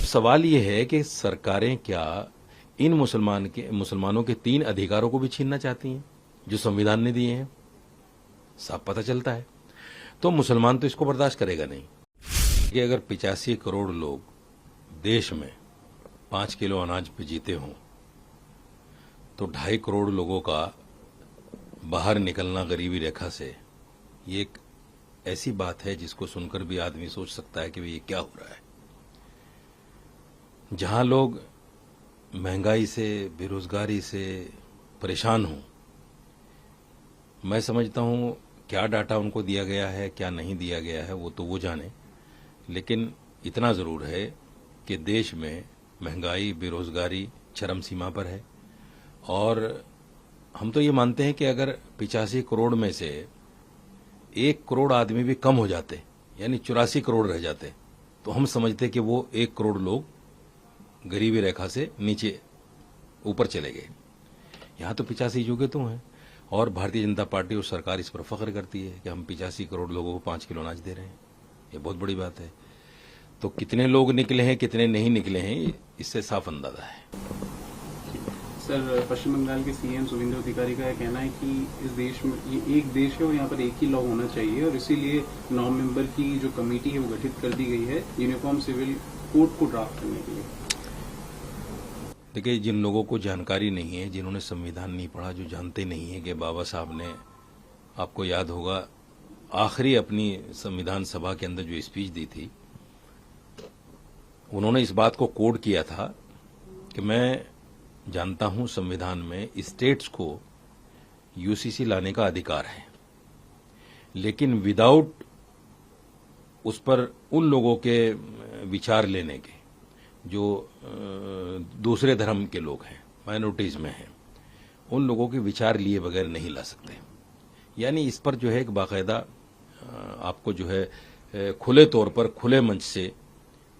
सवाल ये है कि सरकारें क्या इन मुसलमानों के 3 अधिकारों को भी छीनना चाहती हैं जो संविधान ने दिए हैं? साफ पता चलता है। तो मुसलमान तो इसको बर्दाश्त करेगा नहीं कि अगर 85 करोड़ लोग देश में 5 किलो अनाज पे जीते हों तो 2.5 करोड़ लोगों का बाहर निकलना गरीबी रेखा से, ये एक ऐसी बात है जिसको सुनकर भी आदमी सोच सकता है कि भाई ये क्या हो रहा है। जहां लोग महंगाई से, बेरोजगारी से परेशान हों, मैं समझता हूं क्या डाटा उनको दिया गया है, क्या नहीं दिया गया है, वो तो वो जाने, लेकिन इतना जरूर है कि देश में महंगाई, बेरोजगारी चरम सीमा पर है। और हम तो ये मानते हैं कि अगर 85 करोड़ में से 1 करोड़ आदमी भी कम हो जाते, यानी 84 करोड़ रह जाते, तो हम समझते कि वो 1 करोड़ लोग गरीबी रेखा से नीचे ऊपर चले गए। यहां तो 85 जुगे तो हैं, और भारतीय जनता पार्टी और सरकार इस पर फख्र करती है कि हम 85 करोड़ लोगों को 5 किलो अनाज दे रहे हैं। ये बहुत बड़ी बात है। तो कितने लोग निकले हैं, कितने नहीं निकले हैं, इससे साफ अंदाजा है। सर, पश्चिम बंगाल के सीएम सुवेंदु अधिकारी का यह कहना है कि इस देश में ये एक देश है और यहाँ पर एक ही लॉ होना चाहिए, और इसीलिए 9 मेंबर की जो कमेटी है वो गठित कर दी गई है यूनिफॉर्म सिविल कोड को ड्राफ्ट करने के लिए। देखिए, जिन लोगों को जानकारी नहीं है, जिन्होंने संविधान नहीं पढ़ा, जो जानते नहीं है कि बाबा साहब ने, आपको याद होगा, आखिरी अपनी संविधान सभा के अंदर जो स्पीच दी थी, उन्होंने इस बात को कोड किया था कि मैं जानता हूं संविधान में स्टेट्स को यूसीसी लाने का अधिकार है, लेकिन विदाउट उस पर उन लोगों के विचार लेने के जो दूसरे धर्म के लोग हैं, माइनॉरिटीज में हैं, उन लोगों के विचार लिए बगैर नहीं ला सकते। यानी इस पर जो है एक बाकायदा आपको जो है खुले तौर पर, खुले मंच से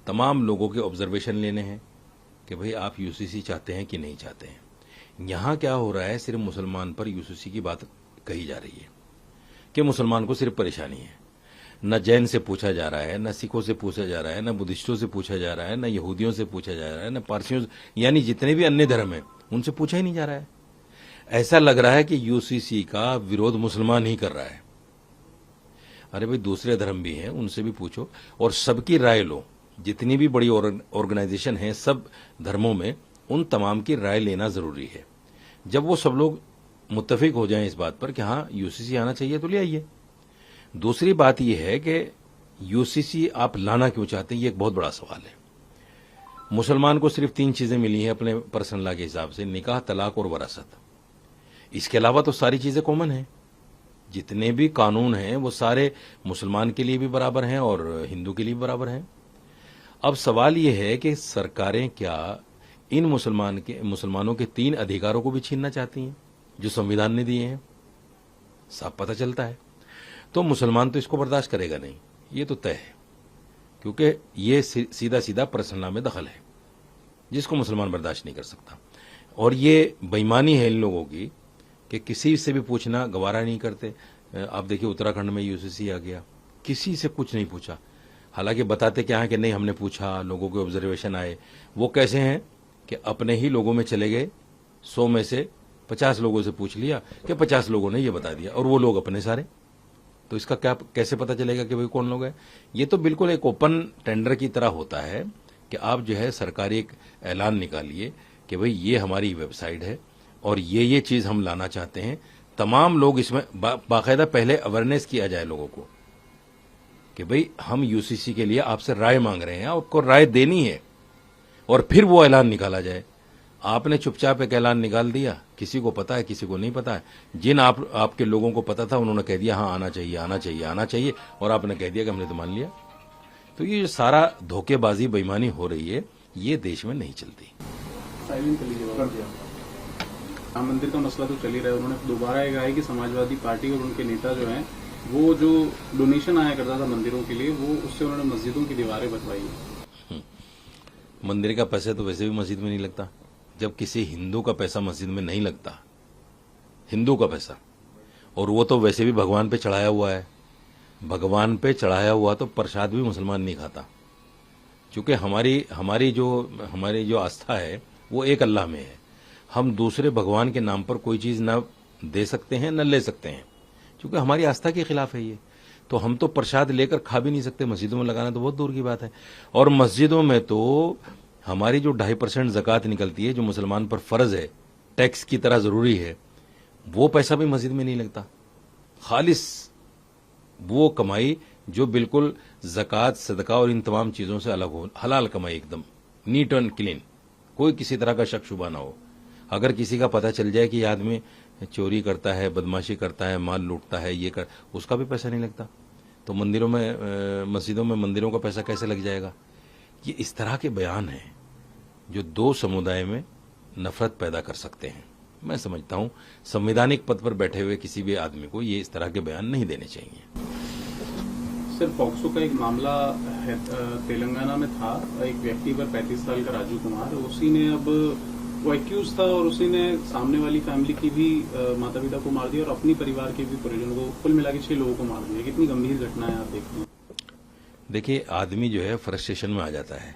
तमाम लोगों के ऑब्जर्वेशन लेने हैं कि भाई आप यूसीसी चाहते हैं कि नहीं चाहते हैं। यहां क्या हो रहा है, सिर्फ मुसलमान पर यूसीसी की बात कही जा रही है कि मुसलमान को सिर्फ परेशानी है। न जैन से पूछा जा रहा है, न सिखों से पूछा जा रहा है, न बुद्धिस्टों से पूछा जा रहा है, न यहूदियों से पूछा जा रहा है, न पारसियों से, यानी जितने भी अन्य धर्म हैं उनसे पूछा ही नहीं जा रहा है। ऐसा लग रहा है कि यूसीसी का विरोध मुसलमान ही कर रहा है। अरे भाई, दूसरे धर्म भी हैं, उनसे भी पूछो और सबकी राय लो। जितनी भी बड़ी ऑर्गेनाइजेशन है सब धर्मों में, उन तमाम की राय लेना जरूरी है। जब वो सब लोग मुत्तफिक हो जाएं इस बात पर कि हाँ यूसीसी आना चाहिए, तो ले आइए। दूसरी बात यह है कि यूसीसी आप लाना क्यों चाहते हैं, ये एक बहुत बड़ा सवाल है। मुसलमान को सिर्फ 3 चीजें मिली हैं अपने पर्सनल लॉ के हिसाब से, निकाह, तलाक और वरासत। इसके अलावा तो सारी चीजें कॉमन हैं। जितने भी कानून हैं वो सारे मुसलमान के लिए भी बराबर हैं और हिंदू के लिए भी बराबर हैं। अब सवाल यह है कि सरकारें क्या इन मुसलमानों के 3 अधिकारों को भी छीनना चाहती हैं जो संविधान ने दिए हैं? साफ पता चलता है। तो मुसलमान तो इसको बर्दाश्त करेगा नहीं, ये तो तय है, क्योंकि ये सीधा सीधा पर्सनल लॉ में दखल है जिसको मुसलमान बर्दाश्त नहीं कर सकता। और ये बेईमानी है इन लोगों की कि किसी से भी पूछना गवारा नहीं करते। आप देखिए, उत्तराखंड में यूसीसी आ गया, किसी से कुछ नहीं पूछा। हालांकि बताते क्या है कि नहीं हमने पूछा, लोगों के ऑब्जर्वेशन आए। वो कैसे हैं कि अपने ही लोगों में चले गए, 100 में से 50 लोगों से पूछ लिया कि 50 लोगों ने ये बता दिया, और वो लोग अपने सारे। तो इसका क्या, कैसे पता चलेगा कि भाई कौन लोग हैं? ये तो बिल्कुल एक ओपन टेंडर की तरह होता है कि आप जो है सरकारी एक ऐलान निकालिए कि भाई ये हमारी वेबसाइट है और ये चीज हम लाना चाहते हैं। तमाम लोग इसमें बाकायदा पहले अवेयरनेस किया जाए लोगों को कि भाई हम यूसीसी के लिए आपसे राय मांग रहे हैं, आपको राय देनी है, और फिर वो ऐलान निकाला जाए। आपने चुपचाप एक ऐलान निकाल दिया, किसी को पता है किसी को नहीं पता है। जिन आपके लोगों को पता था उन्होंने कह दिया हाँ आना चाहिए, आना चाहिए, आना चाहिए, और आपने कह दिया कि हमने तो मान लिया। तो ये जो सारा धोखेबाजी, बेईमानी हो रही है, ये देश में नहीं चलती। राम मंदिर का मसला तो चल ही रहा है। उन्होंने दोबारा ये कहा है कि समाजवादी पार्टी और उनके नेता जो हैं, वो जो डोनेशन आया करता था मंदिरों के लिए, वो उससे उन्होंने मस्जिदों की दीवारें बनवाई है। मंदिर का पैसा तो वैसे भी मस्जिद में नहीं लगता। जब किसी हिंदू का पैसा मस्जिद में नहीं लगता, हिंदू का पैसा, और वो तो वैसे भी भगवान पे चढ़ाया हुआ है, भगवान पे चढ़ाया हुआ तो प्रसाद भी मुसलमान नहीं खाता। क्योंकि हमारी जो आस्था है वो एक अल्लाह में है। हम दूसरे भगवान के नाम पर कोई चीज़ ना दे सकते हैं न ले सकते हैं, क्योंकि हमारी आस्था के खिलाफ है ये। तो हम तो प्रसाद लेकर खा भी नहीं सकते, मस्जिदों में लगाना तो बहुत दूर की बात है। और मस्जिदों में तो हमारी जो 2.5% ज़कात निकलती है, जो मुसलमान पर फ़र्ज़ है, टैक्स की तरह ज़रूरी है, वो पैसा भी मस्जिद में नहीं लगता। खालिस वो कमाई जो बिल्कुल ज़कात, सदका और इन तमाम चीज़ों से अलग हो, हलाल कमाई, एकदम नीट एंड क्लीन, कोई किसी तरह का शक शुबा ना हो। अगर किसी का पता चल जाए कि ये आदमी चोरी करता है, बदमाशी करता है, माल लूटता है, ये कर, उसका भी पैसा नहीं लगता। तो मंदिरों में, मस्जिदों में मंदिरों का पैसा कैसे लग जाएगा? ये इस तरह के बयान हैं जो दो समुदाय में नफरत पैदा कर सकते हैं। मैं समझता हूं संवैधानिक पद पर बैठे हुए किसी भी आदमी को ये इस तरह के बयान नहीं देने चाहिए। सर, पॉक्सो का एक मामला है, तेलंगाना में था। एक व्यक्ति पर 35 साल का राजू कुमार, उसी ने अब वो एक्यूज था और उसी ने सामने वाली फैमिली की भी माता पिता को मार दिया और अपनी परिवार के भी परिजनों को, कुल मिला के 6 लोगों को मार दिया। कितनी गंभीर घटना है, आप देखते हैं। देखिए, आदमी जो है फ्रस्ट्रेशन में आ जाता है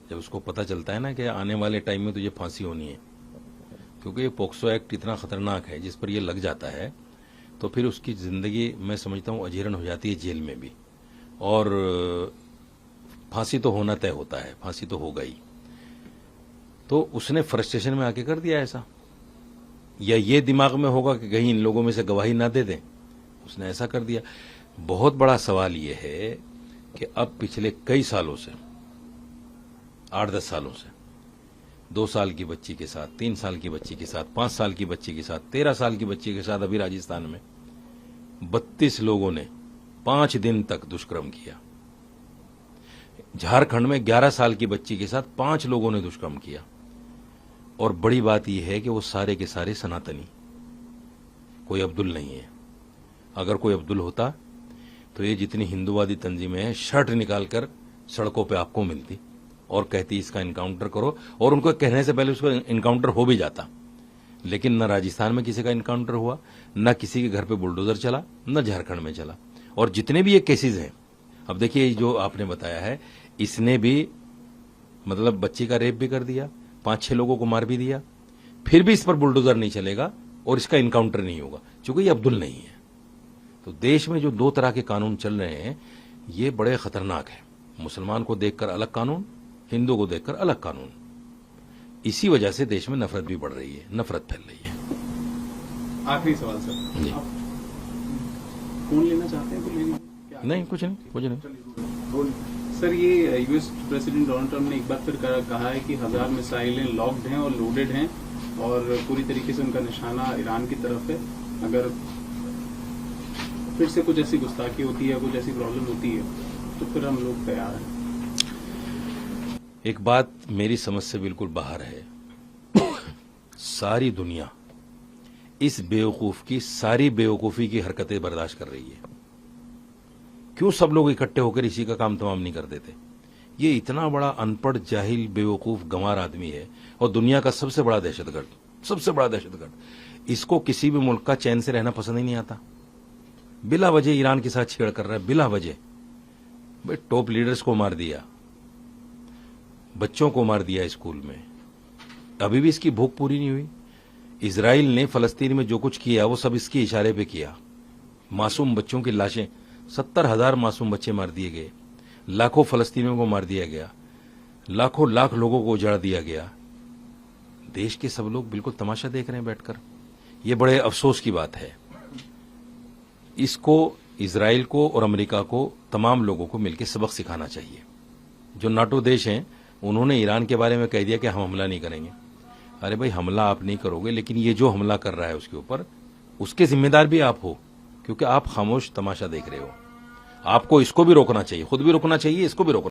जब उसको पता चलता है ना कि आने वाले टाइम में तुझे फांसी होनी है, क्योंकि ये पोक्सो एक्ट इतना खतरनाक है, जिस पर ये लग जाता है तो फिर उसकी जिंदगी, मैं समझता हूँ, अजीर्ण हो जाती है जेल में भी, और फांसी तो होना तय होता है, फांसी तो हो गई। तो उसने फ्रस्ट्रेशन में आके कर दिया ऐसा, या ये दिमाग में होगा कि कहीं इन लोगों में से गवाही ना दे दें, उसने ऐसा कर दिया। बहुत बड़ा सवाल ये है कि अब पिछले कई सालों से, 8-10 सालों से, 2 साल की बच्ची के साथ, 3 साल की बच्ची के साथ, 5 साल की बच्ची के साथ, 13 साल की बच्ची के साथ, अभी राजस्थान में 32 लोगों ने 5 दिन तक दुष्कर्म किया। झारखंड में 11 साल की बच्ची के साथ 5 लोगों ने दुष्कर्म किया। और बड़ी बात यह है कि वो सारे के सारे सनातनी, कोई अब्दुल नहीं है। अगर कोई अब्दुल होता तो ये जितनी हिंदूवादी तंजीमें हैं, शर्ट निकालकर सड़कों पे आपको मिलती और कहती इसका इनकाउंटर करो, और उनको कहने से पहले उसका इनकाउंटर हो भी जाता। लेकिन न राजस्थान में किसी का इनकाउंटर हुआ, न किसी के घर पे बुलडोजर चला, न झारखंड में चला। और जितने भी ये केसेस हैं, अब देखिए जो आपने बताया है, इसने भी मतलब बच्ची का रेप भी कर दिया, 5-6 लोगों को मार भी दिया, फिर भी इस पर बुलडोजर नहीं चलेगा और इसका इनकाउंटर नहीं होगा, क्योंकि ये अब्दुल नहीं है। तो देश में जो 2 तरह के कानून चल रहे हैं, ये बड़े खतरनाक है। मुसलमान को देखकर अलग कानून, हिंदू को देखकर अलग कानून। इसी वजह से देश में नफरत भी बढ़ रही है, नफरत फैल रही है। आखिरी सवाल सर, जी, कौन लेना चाहते हैं तो लेंगे? नहीं, कुछ नहीं। सर, ये यूएस प्रेसिडेंट डोनाल्ड ट्रंप ने एक बार फिर कहा है कि 1000 मिसाइलें लॉक्ड हैं और लोडेड हैं और पूरी तरीके से उनका निशाना ईरान की तरफ है। अगर फिर से कुछ ऐसी गुस्ताखी होती है, कुछ ऐसी प्रॉब्लम होती है, तो फिर हम लोग तैयार हैं। एक बात मेरी समझ से बिल्कुल बाहर है, सारी दुनिया इस बेवकूफ की सारी बेवकूफी की हरकतें बर्दाश्त कर रही है। क्यों सब लोग इकट्ठे होकर इसी का काम तमाम नहीं कर देते? ये इतना बड़ा अनपढ़, जाहिल, बेवकूफ, गंवार आदमी है और दुनिया का सबसे बड़ा दहशतगर्द, सबसे बड़ा दहशतगर्द। इसको किसी भी मुल्क का चैन से रहना पसंद ही नहीं आता। बिला वजह ईरान के साथ छेड़ कर रहा है, बिला वजह। भाई, टॉप लीडर्स को मार दिया, बच्चों को मार दिया स्कूल में, अभी भी इसकी भूख पूरी नहीं हुई। इजराइल ने फलस्तीन में जो कुछ किया वो सब इसके इशारे पे किया। मासूम बच्चों की लाशें, 70,000 मासूम बच्चे मार दिए गए, लाखों फलस्तीनियों को मार दिया गया, लाखों लाख लोगों को उजाड़ दिया गया। देश के सब लोग बिल्कुल तमाशा देख रहे हैं बैठकर। ये बड़े अफसोस की बात है। इसको, इजराइल को और अमेरिका को, तमाम लोगों को मिलकर सबक सिखाना चाहिए। जो नाटो देश हैं, उन्होंने ईरान के बारे में कह दिया कि हम हमला नहीं करेंगे। अरे भाई, हमला आप नहीं करोगे, लेकिन ये जो हमला कर रहा है उसके ऊपर, उसके जिम्मेदार भी आप हो, क्योंकि आप खामोश तमाशा देख रहे हो। आपको इसको भी रोकना चाहिए, खुद भी रोकना चाहिए, इसको भी रोकना